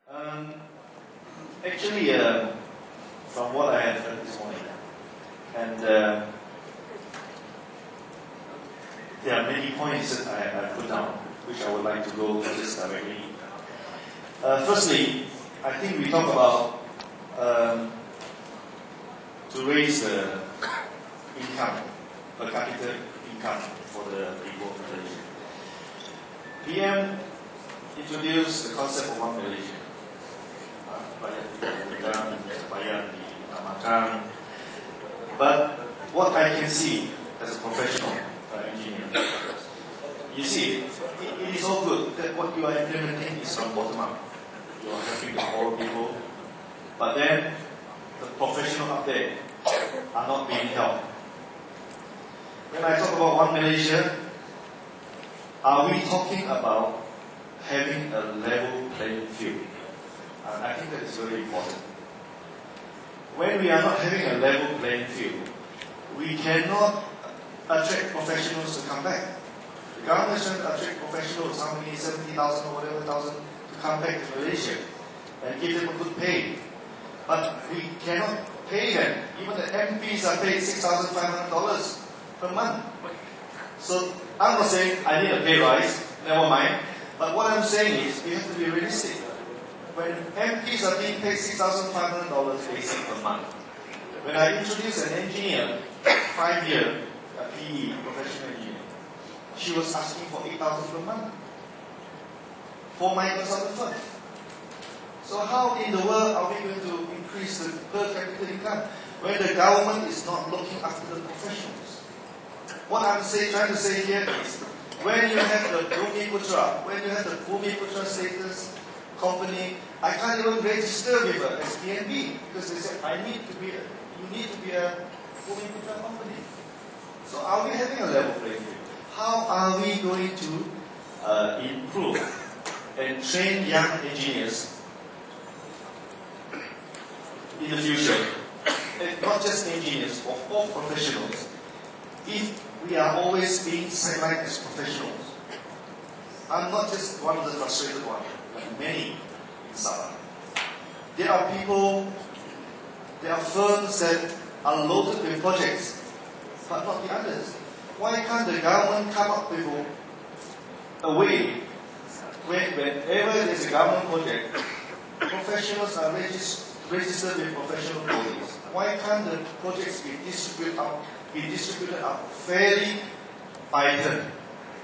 Um, Actually, from what I have heard this morning, and there are many points that I put down, which I would like to go to this directly. Firstly, I think we talk about to raise the income, per capita income for the people of Malaysia. PM introduced the concept of 1 Malaysia. But what I can see as a professional engineer, you see, it is all good that what you are implementing is from bottom up. You are helping the poor people, but then the professional up there are not being helped. When I talk about 1 Malaysia, are we talking about having a level playing field? I think that is very important. When we are not having a level playing field, we cannot attract professionals to come back. The government should attract professionals, how many, 70,000 or whatever thousand, to come back to Malaysia and give them a good pay. But we cannot pay them. Even the MPs are paid $6,500 per month. So I'm not saying I need a pay rise, never mind. But what I'm saying is we have to be realistic. When MPs are being paid $6,500 basic per month, when I introduced an engineer, 5-year, a PE, professional engineer, she was asking for $8,000 per month for my consultant firm. So how in the world are we going to increase the per capita income when the government is not looking after the professionals? What I'm trying to say here is, when you have the Bhumi Putra, when you have the Bhumi Putra status company, I can't even register with a SPNB because they said you need to be a Bhumi Putra company. So are we having a level playing field? How are we going to improve and train young engineers in the future? And not just engineers, but all professionals. If we are always being sidelined as professionals, I'm not just one of the frustrated ones, but many in Sabah. There are people, there are firms that are loaded with projects, but not the others. Why can't the government come up with a way where whenever there's a government project, professionals are registered with professional bodies? Why can't the projects be distributed out fairly by them,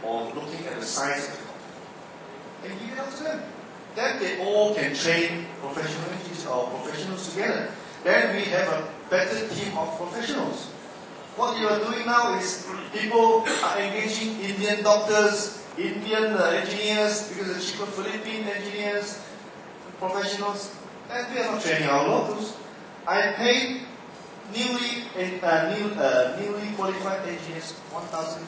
or looking at the size of the company, and give it up to them? Then they all can train professional engineers or professionals together. Then we have a better team of professionals. What you are doing now is people are engaging Indian doctors, Indian engineers, because they're cheaper, Philippine engineers, professionals, and we are not training our locals. I pay newly qualified engineers $1,500,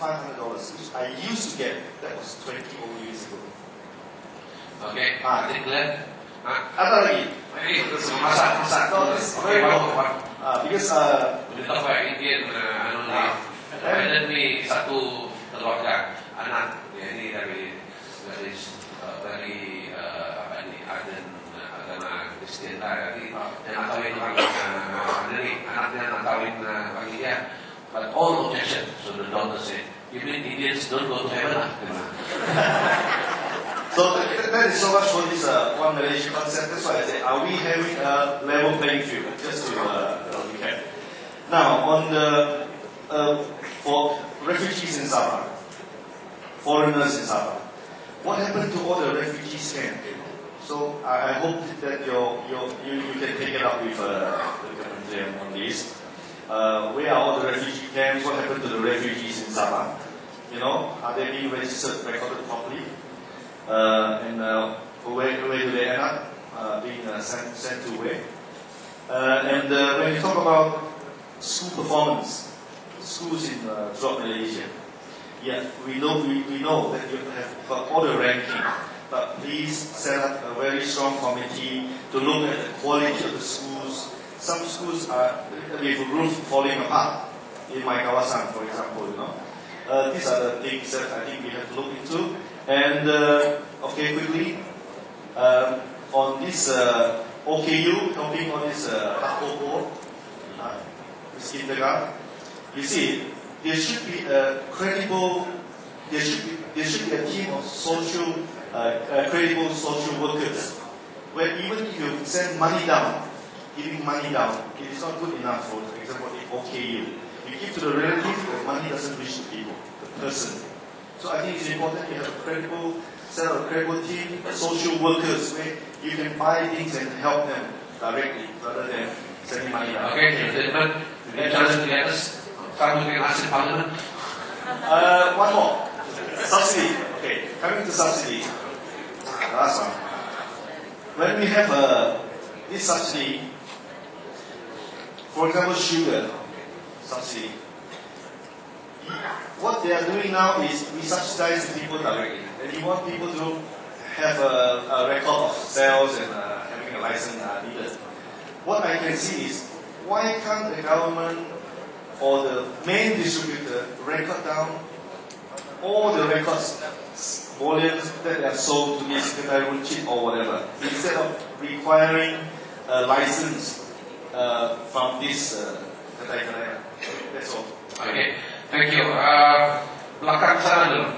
which I used to get. That was 20 old years ago. Okay, Taklimat. Ada lagi? Masak. Very important. Because Kita pakai Indian dan ini satu keluarga anak, ini dari apa ini agama Kristen tadi, dan nakawin anaknya nakawin bagi dia, but all objection. So the daughter said, "You mean Indians don't go to heaven?" So that is so much for this 1 Malaysia concept. That's why I say, are we having a level playing field? Just to recap. Now, on the for refugees in Sabah, foreigners in Sabah, what happened to all the refugees camp? So I hope that you can take it up with the Menteri on this. Where are all the refugee camps? What happened to the refugees in Sabah? You know, are they being registered, recorded properly? And where do they end up being sent to where? And when you talk about school performance, schools in throughout Malaysia, yeah, we know that you have got all the ranking, but please set up a very strong committee to look at the quality of the schools. Some schools are with roof falling apart. In my kawasan, for example, you know. These are the things that I think we have to look into. And okay, quickly, on this OKU, helping on this this kindergarten. You see, there should be a credible, there should be a team of credible social workers, where even if you send money down, giving money down, it is not good enough. For example, the OKU, you give to the relative, the money doesn't reach the people, the person. So I think it's important you have a credible set of credible team, social workers, where you can buy things and help them directly rather than sending money down. Okay, statement. You challenge the others. Start with the last parliament. One more. Subsidy. Okay, coming to subsidy. Last one. When we have this subsidy, for example, sugar subsidy, what they are doing now is we subsidize the people directly. And you want people to have a record of sales and having a license needed. What I can see is, why can't the government or the main distributor record down all the records, volumes that are sold to this secretarial chip or whatever, instead of requiring a license from this secretarial? That's all. Okay, thank you. Belakang sana dulu.